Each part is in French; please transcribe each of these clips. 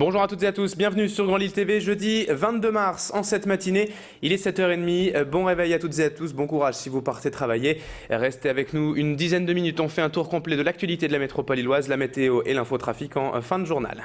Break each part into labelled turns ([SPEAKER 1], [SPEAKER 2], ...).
[SPEAKER 1] Bonjour à toutes et à tous, bienvenue sur Grand Lille TV, jeudi 22 mars en cette matinée, il est 7h30, bon réveil à toutes et à tous, bon courage si vous partez travailler, restez avec nous une dizaine de minutes, on fait un tour complet de l'actualité de la métropole lilloise, la météo et l'infotrafic en fin de journal.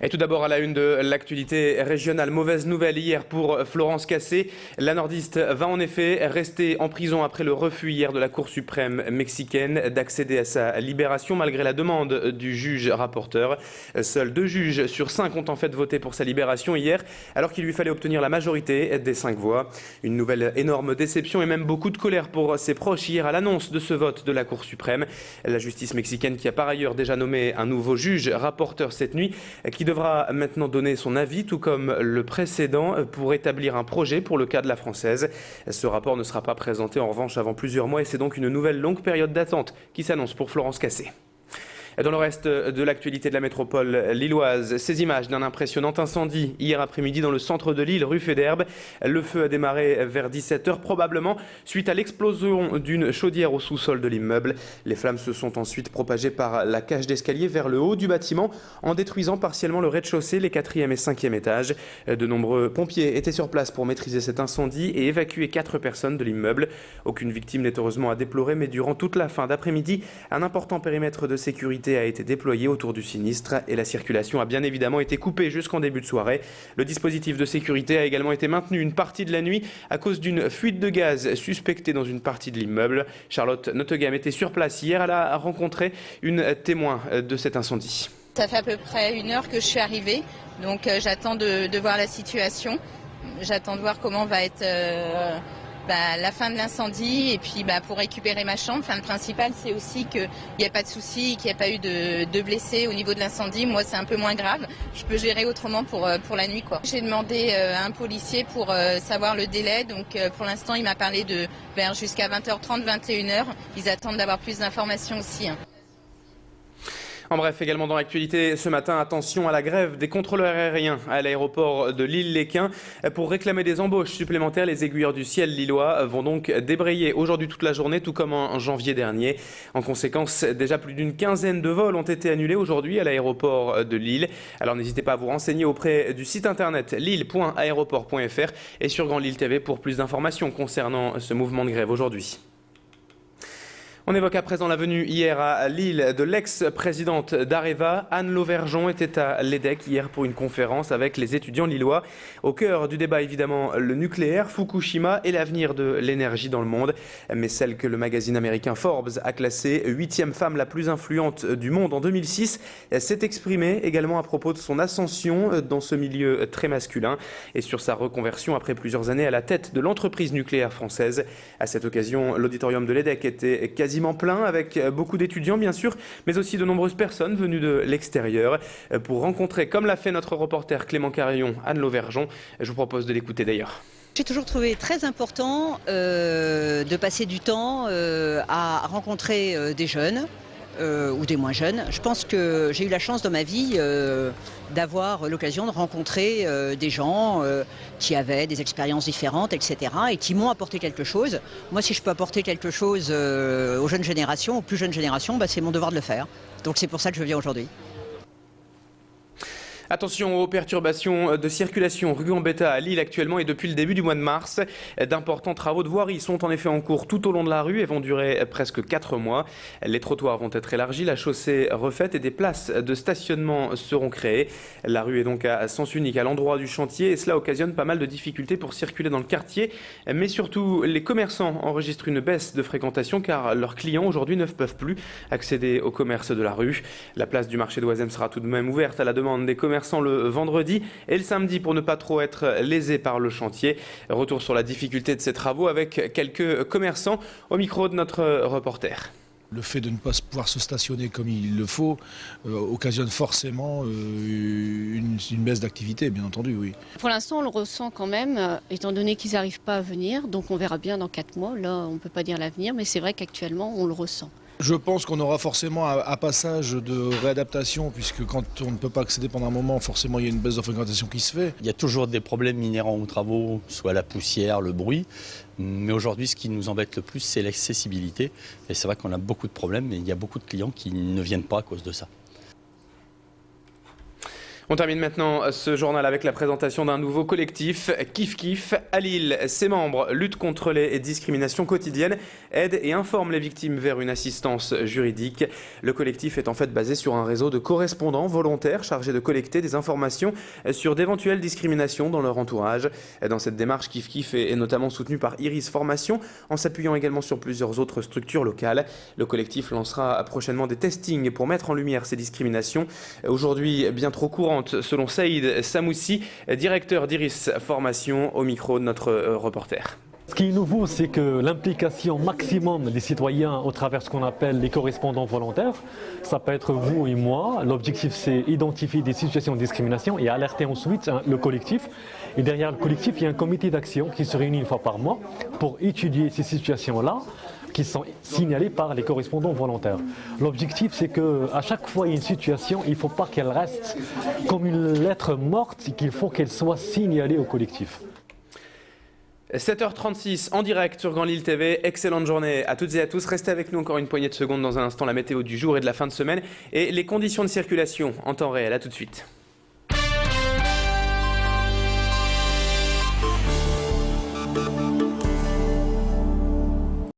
[SPEAKER 1] Et tout d'abord à la une de l'actualité régionale, mauvaise nouvelle hier pour Florence Cassé. La nordiste va en effet rester en prison après le refus hier de la Cour suprême mexicaine d'accéder à sa libération malgré la demande du juge rapporteur. Seuls 2 juges sur 5 ont en fait voté pour sa libération hier alors qu'il lui fallait obtenir la majorité des 5 voix. Une nouvelle énorme déception et même beaucoup de colère pour ses proches hier à l'annonce de ce vote de la Cour suprême. La justice mexicaine qui a par ailleurs déjà nommé un nouveau juge rapporteur cette nuit qui devra maintenant donner son avis, tout comme le précédent, pour établir un projet pour le cas de la Française. Ce rapport ne sera pas présenté en revanche avant plusieurs mois et c'est donc une nouvelle longue période d'attente qui s'annonce pour Florence Cassé. Dans le reste de l'actualité de la métropole lilloise, ces images d'un impressionnant incendie hier après-midi dans le centre de Lille, rue Faidherbe. Le feu a démarré vers 17h, probablement suite à l'explosion d'une chaudière au sous-sol de l'immeuble. Les flammes se sont ensuite propagées par la cage d'escalier vers le haut du bâtiment, en détruisant partiellement le rez-de-chaussée, les 4e et 5e étages. De nombreux pompiers étaient sur place pour maîtriser cet incendie et évacuer 4 personnes de l'immeuble. Aucune victime n'est heureusement à déplorer, mais durant toute la fin d'après-midi, un important périmètre de sécurité a été déployé autour du sinistre et la circulation a bien évidemment été coupée jusqu'en début de soirée. Le dispositif de sécurité a également été maintenu une partie de la nuit à cause d'une fuite de gaz suspectée dans une partie de l'immeuble. Charlotte Nottegam était sur place hier, elle a rencontré une témoin de cet incendie.
[SPEAKER 2] Ça fait à peu près 1 heure que je suis arrivée, donc j'attends de voir la situation. J'attends de voir comment va être la fin de l'incendie et puis pour récupérer ma chambre. Enfin, le principal, c'est aussi qu'il n'y a pas de souci, qu'il n'y a pas eu de blessés au niveau de l'incendie. Moi, c'est un peu moins grave. Je peux gérer autrement pour la nuit, quoi. J'ai demandé à un policier pour savoir le délai. Donc, pour l'instant, il m'a parlé de vers jusqu'à 20h30, 21h. Ils attendent d'avoir plus d'informations aussi.
[SPEAKER 1] En bref, également dans l'actualité ce matin, attention à la grève des contrôleurs aériens à l'aéroport de Lille-Léquin. Pour réclamer des embauches supplémentaires, les aiguilleurs du ciel lillois vont donc débrayer aujourd'hui toute la journée, tout comme en janvier dernier. En conséquence, déjà plus d'une quinzaine de vols ont été annulés aujourd'hui à l'aéroport de Lille. Alors n'hésitez pas à vous renseigner auprès du site internet lille.aéroport.fr et sur Grand Lille TV pour plus d'informations concernant ce mouvement de grève aujourd'hui. On évoque à présent la venue hier à Lille de l'ex-présidente d'Areva. Anne Lauvergeon était à l'EDEC hier pour une conférence avec les étudiants lillois. Au cœur du débat évidemment le nucléaire, Fukushima et l'avenir de l'énergie dans le monde. Mais celle que le magazine américain Forbes a classée 8e femme la plus influente du monde en 2006 s'est exprimée également à propos de son ascension dans ce milieu très masculin et sur sa reconversion après plusieurs années à la tête de l'entreprise nucléaire française. À cette occasion, l'auditorium de l'EDEC était quasiment plein avec beaucoup d'étudiants bien sûr, mais aussi de nombreuses personnes venues de l'extérieur pour rencontrer, comme l'a fait notre reporter Clément Carillon, Anne Lauvergeon. Je vous propose de l'écouter d'ailleurs.
[SPEAKER 3] J'ai toujours trouvé très important de passer du temps à rencontrer des jeunes ou des moins jeunes. Je pense que j'ai eu la chance dans ma vie d'avoir l'occasion de rencontrer des gens qui avaient des expériences différentes, etc. et qui m'ont apporté quelque chose. Moi, si je peux apporter quelque chose aux jeunes générations, aux plus jeunes générations, c'est mon devoir de le faire. Donc c'est pour ça que je viens aujourd'hui.
[SPEAKER 1] Attention aux perturbations de circulation rue Gambetta à Lille actuellement et depuis le début du mois de mars. D'importants travaux de voirie sont en effet en cours tout au long de la rue et vont durer presque 4 mois. Les trottoirs vont être élargis, la chaussée refaite et des places de stationnement seront créées. La rue est donc à sens unique à l'endroit du chantier et cela occasionne pas mal de difficultés pour circuler dans le quartier. Mais surtout, les commerçants enregistrent une baisse de fréquentation car leurs clients aujourd'hui ne peuvent plus accéder au commerce de la rue. La place du marché d'Oisem sera tout de même ouverte à la demande des commerçants le vendredi et le samedi pour ne pas trop être lésés par le chantier. Retour sur la difficulté de ces travaux avec quelques commerçants au micro de notre reporter.
[SPEAKER 4] Le fait de ne pas pouvoir se stationner comme il le faut occasionne forcément une baisse d'activité, bien entendu, oui.
[SPEAKER 5] Pour l'instant, on le ressent quand même, étant donné qu'ils n'arrivent pas à venir. Donc on verra bien dans 4 mois. Là, on ne peut pas dire l'avenir, mais c'est vrai qu'actuellement, on le ressent.
[SPEAKER 4] Je pense qu'on aura forcément un passage de réadaptation, puisque quand on ne peut pas accéder pendant un moment, forcément il y a une baisse de fréquentation qui se fait.
[SPEAKER 6] Il y a toujours des problèmes inhérents aux travaux, soit la poussière, le bruit. Mais aujourd'hui, ce qui nous embête le plus, c'est l'accessibilité. Et c'est vrai qu'on a beaucoup de problèmes, mais il y a beaucoup de clients qui ne viennent pas à cause de ça.
[SPEAKER 1] On termine maintenant ce journal avec la présentation d'un nouveau collectif, Kif Kif. À Lille, ses membres luttent contre les discriminations quotidiennes, aident et informent les victimes vers une assistance juridique. Le collectif est en fait basé sur un réseau de correspondants volontaires chargés de collecter des informations sur d'éventuelles discriminations dans leur entourage. Dans cette démarche, Kif Kif est notamment soutenu par Iris Formation, en s'appuyant également sur plusieurs autres structures locales. Le collectif lancera prochainement des testings pour mettre en lumière ces discriminations, aujourd'hui bien trop courantes selon Saïd Samoussi, directeur d'Iris Formation, au micro de notre reporter.
[SPEAKER 7] Ce qui est nouveau, c'est que l'implication maximum des citoyens au travers de ce qu'on appelle les correspondants volontaires, ça peut être vous et moi. L'objectif, c'est identifier des situations de discrimination et alerter ensuite le collectif. Et derrière le collectif, il y a un comité d'action qui se réunit une fois par mois pour étudier ces situations-là qui sont signalées par les correspondants volontaires. L'objectif, c'est qu'à chaque fois il y a une situation, il ne faut pas qu'elle reste comme une lettre morte, qu'il faut qu'elle soit signalée au collectif.
[SPEAKER 1] 7h36 en direct sur Grand Lille TV. Excellente journée à toutes et à tous. Restez avec nous encore une poignée de secondes. Dans un instant, la météo du jour et de la fin de semaine et les conditions de circulation en temps réel. À tout de suite.